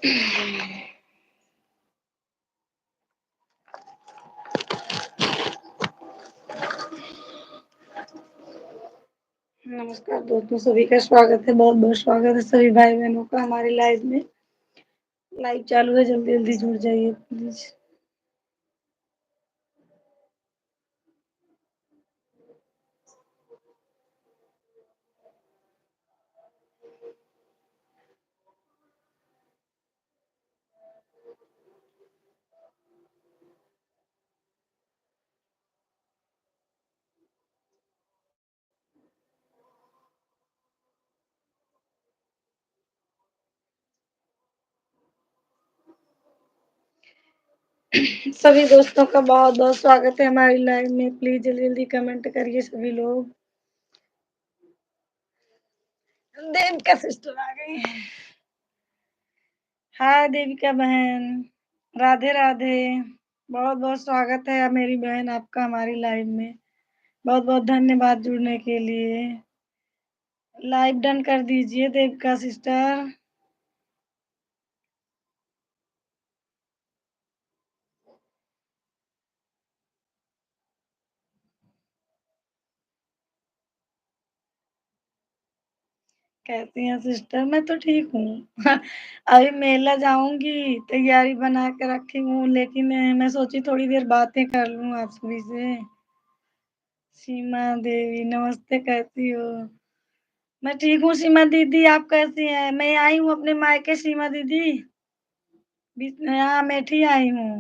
नमस्कार दोस्तों, सभी का स्वागत है, बहुत-बहुत स्वागत है सभी भाई-बहनों का हमारी लाइव में। लाइव चालू है, जल्दी-जल्दी जुड़ जाइए प्लीज़। सभी दोस्तों का बहुत-बहुत स्वागत है हमारी लाइव में। प्लीज़ जल्दी-जल्दी कमेंट करिए सभी लोग। देविका सिस्टर आ गई हैं। हाय देविका बहन, राधे-राधे। बहुत-बहुत स्वागत है मेरी बहन आपका हमारी लाइव में। बहुत-बहुत धन्यवाद जुड़ने के लिए। लाइव डन कर दीजिए देविका सिस्टर। कैसी हैं सिस्टर? मैं तो ठीक हूँ। अभी मेला जाऊँगी, तैयारी बना के रखी हूँ, लेकिन मैं सोची थोड़ी देर बातें कर लूँ आप सभी से। सीमा देवी नमस्ते, कैसी हो? मैं ठीक हूँ सीमा दीदी, आप कैसी हैं? मैं आई हूँ अपने मायके सीमा दीदी। यहाँ अमेठी आई हूँ।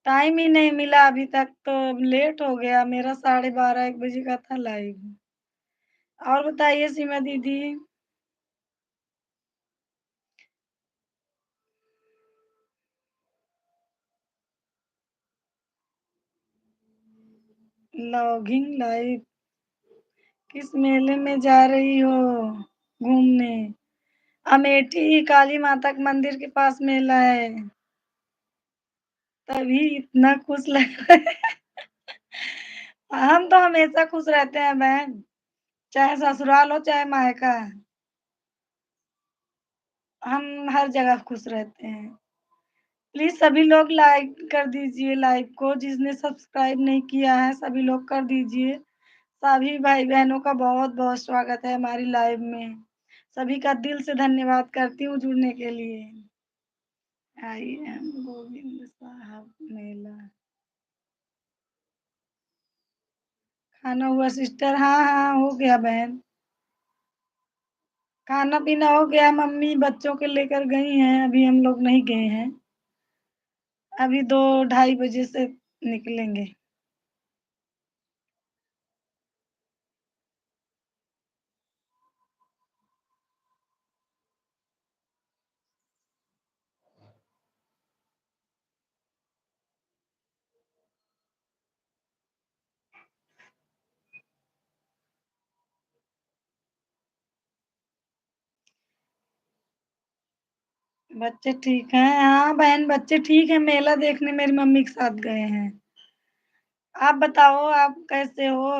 टाइम ही नहीं मिला अभी तक तो लेट हो गया मेरा 12:30 1 बजे का था लाइव। और बताइए सीमा दीदी? लॉगिंग लाइव किस मेले में जा रही हो घूमने? अमेठी काली माता के मंदिर के पास मेला है। तभी इतना खुश लग रहा है। हम तो हमेशा खुश रहते हैं बहन, चाहे ससुराल हो चाहे मायका। हम हर जगह खुश रहते हैं। प्लीज़ सभी लोग लाइक कर दीजिए लाइव को, जिसने सब्सक्राइब नहीं किया है सभी लोग कर दीजिए। सभी भाई-बहनों का बहुत-बहुत स्वागत है हमारी लाइव में। सभी का दिल से धन्यवाद करती हूँ जुड़ने के लिए। आई एम गोविंद साहब मेला। खाना हुआ सिस्टर? हाँ, हाँ, हो गया बहन। खाना-पीना हो गया, मम्मी बच्चों को लेकर गई हैं, अभी हम लोग नहीं गए हैं। अभी 2 ढाई बजे से निकलेंगे। बच्चे ठीक हैं? हाँ बहन, बच्चे ठीक हैं, मेला देखने मेरी मम्मी के साथ गए हैं। आप बताओ आप कैसे हो?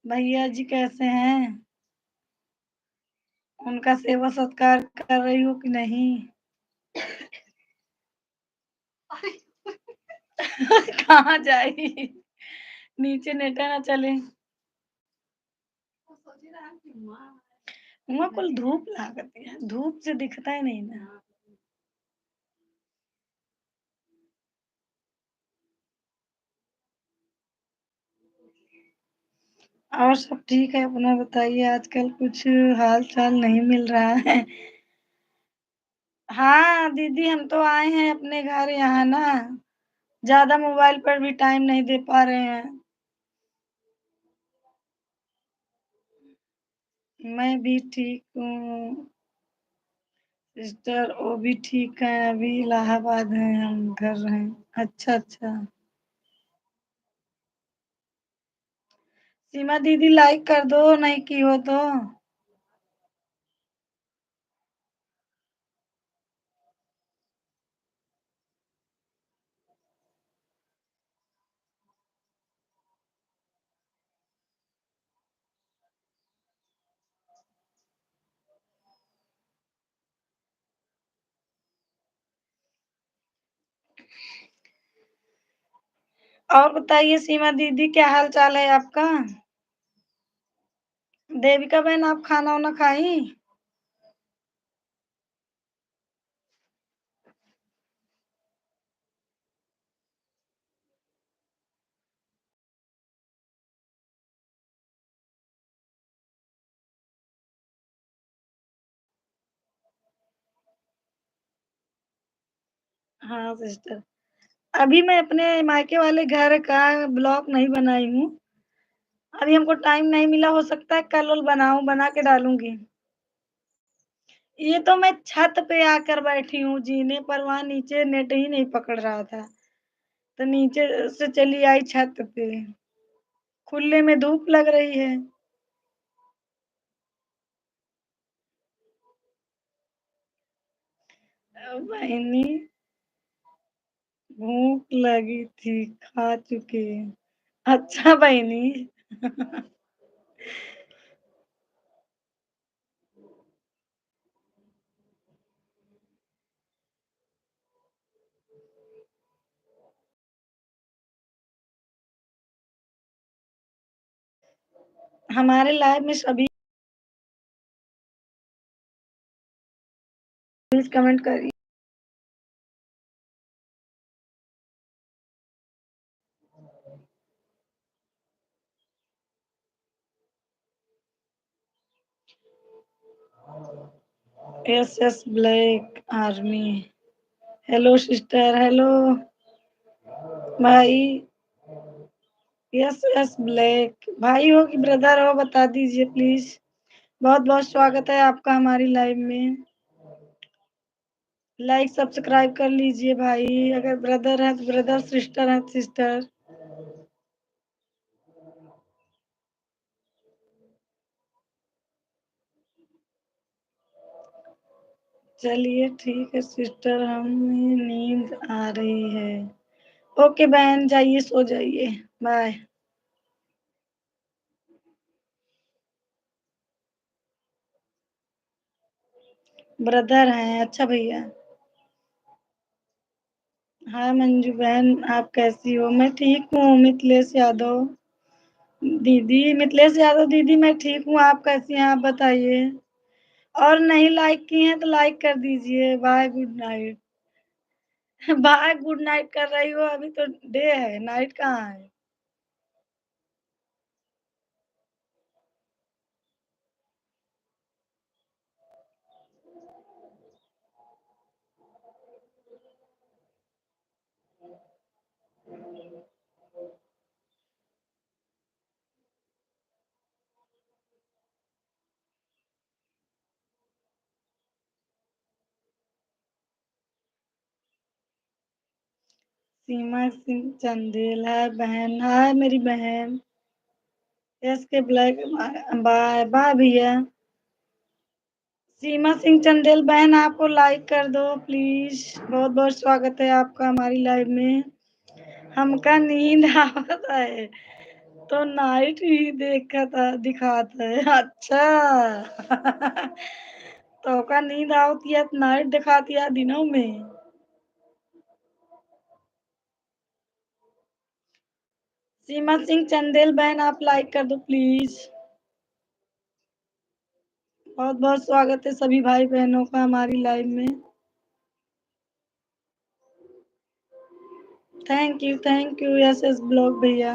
भैया जी कैसे हैं? उनका सेवा-सत्कार कर रही हो कि नहीं? कहाँ जाएगी? नीचे नेटा ना चले। वहाँ कुल धूप लागत है, धूप से दिखता ही नहीं ना। और सब ठीक है, अपना बताइए आजकल कुछ हाल-चाल नहीं मिल रहा है। हाँ, दीदी हम तो आए हैं अपने घर यहाँ ना, ज़्यादा मोबाइल पर भी टाइम नहीं दे पा रहे हैं। मैं भी ठीक हूँ, सिस्टर वो भी ठीक है, अभी इलाहाबाद हैं हम घर हैं। अच्छा, अच्छा। सीमा दीदी लाइक कर दो, नहीं की हो तो। और बताइए सीमा दीदी क्या हाल-चाल है आपका? देविका बहन आप खाना-वाना खाई? हाँ, सिस्टर। अभी मैं अपने मायके वाले घर का ब्लॉग नहीं बनाई हूँ। अभी हमको टाइम नहीं मिला, हो सकता है कल-वल बनाऊँ, बना के डालूँगी। ये तो मैं छत पे आकर बैठी हूँ जीने पर, वहाँ नीचे नेट ही नहीं पकड़ रहा था, तो नीचे से चली आई छत पे। खुले में धूप लग रही है। बहनी भूख लगी थी, खा चुकी। अच्छा बहनी। हमारे लाइव में सभी प्लीज़ कमेंट करिए। SS black army. Hello sister, hello भाई। एसएस ब्लैक भाई हो कि ब्रदर हो बता दीजिए प्लीज़। बहुत-बहुत स्वागत है आपका हमारी लाइव में। लाइक सब्सक्राइब कर लीजिए भाई, अगर ब्रदर हैं तो ब्रदर, सिस्टर हैं तो सिस्टर। चलिए ठीक है सिस्टर, हमें नींद आ रही है। ओके बहन जाइए सो जाइए, बाय। ब्रदर हैं, अच्छा भैया। हाँ मंजू बहन आप कैसी हो? मैं ठीक हूँ मिथिलेश यादव दीदी। मिथिलेश यादव दीदी मैं ठीक हूँ, आप कैसी हैं आप बताइए? और नहीं लाइक की हैं तो लाइक कर दीजिए। बाय गुड नाइट। बाय गुड नाइट कर रही हो, अभी तो डे है, नाइट कहाँ है? सीमा सिंह चंदेल है बहन, हाय मेरी बहन। एस के ब्लैक, बाय बाय भैया। सीमा सिंह चंदेल बहन आपको लाइक कर दो प्लीज। बहुत बहुत स्वागत है आपका हमारी लाइव में। हमका नींद आवत है तो नाइट ही देखा था दिखाता है। अच्छा। तो का नींद आवती है तो नाइट दिखाती है दिनों में। सीमा सिंह चंदेल बहन आप लाइक कर दो प्लीज। बहुत बहुत स्वागत है सभी भाई बहनों का हमारी लाइव में। Thank U S S blog भैया।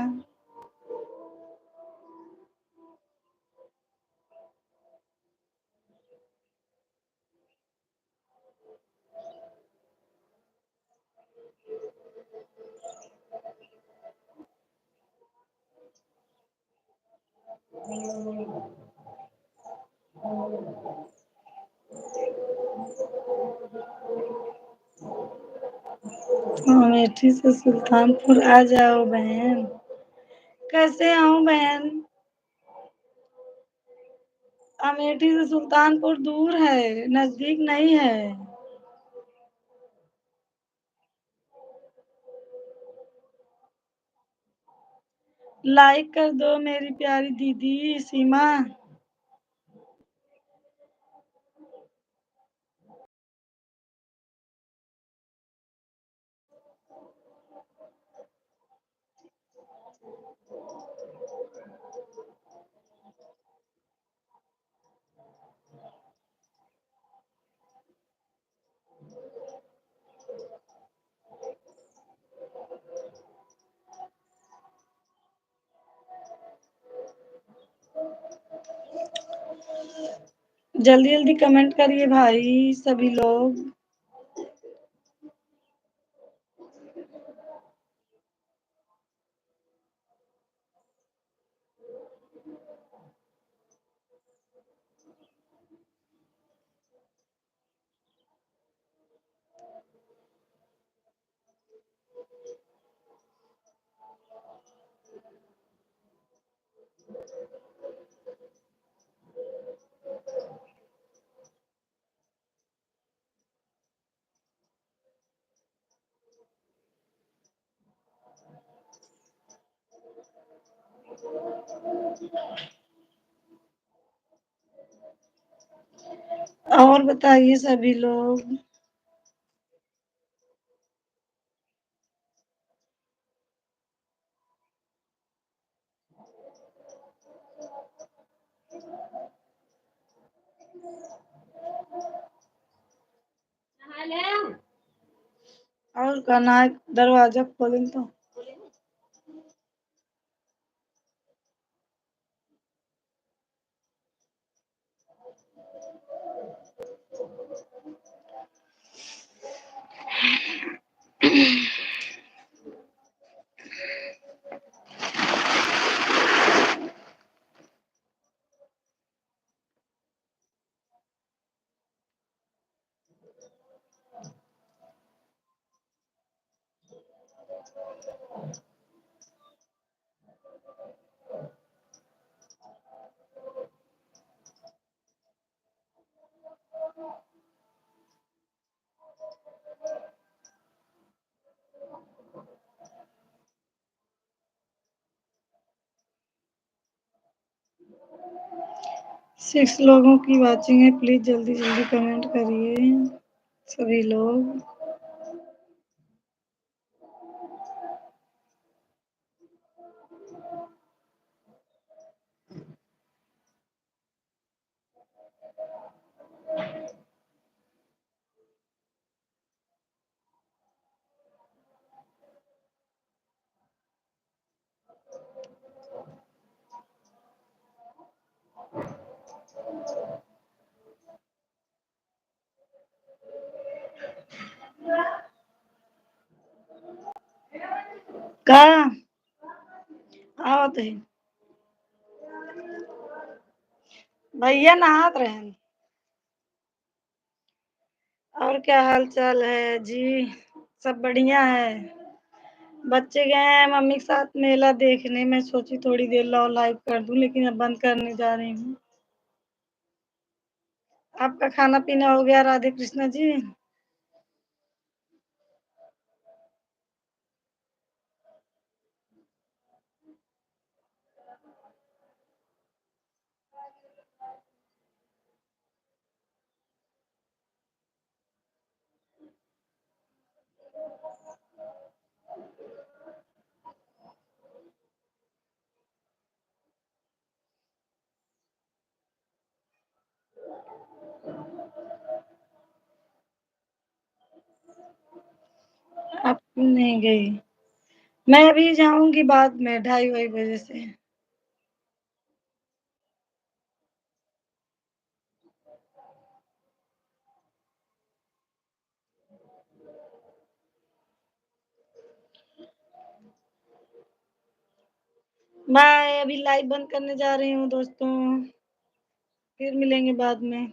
अमेठी से सुल्तानपुर आ जाओ बहन। कैसे आऊं बहन? अमेठी से सुल्तानपुर दूर है, नजदीक नहीं है। लाइक कर दो मेरी प्यारी दीदी सीमा। जल्दी-जल्दी कमेंट करिए भाई सभी लोग। और बताइए सभी लोग। और कहना है दरवाज़ा खोलें तो। सिक्स लोगों की वॉचिंग है, प्लीज़ जल्दी-जल्दी कमेंट करिए सभी लोग। का आवत है भैया नहात रहेन। और क्या हाल-चाल है जी? सब बढ़िया है। बच्चे गए हैं मम्मी के साथ मेला देखने, मैं सोची थोड़ी देर लाओ लाइव कर दूँ लेकिन अब बंद करने जा रही हूँ। आपका खाना-पीना हो गया राधे कृष्णा जी? आप क्यों नहीं गई? मैं अभी जाऊँगी बाद में 2:30 बजे से। बाय, अभी लाइव बंद करने जा रही हूँ दोस्तों। फिर मिलेंगे बाद में।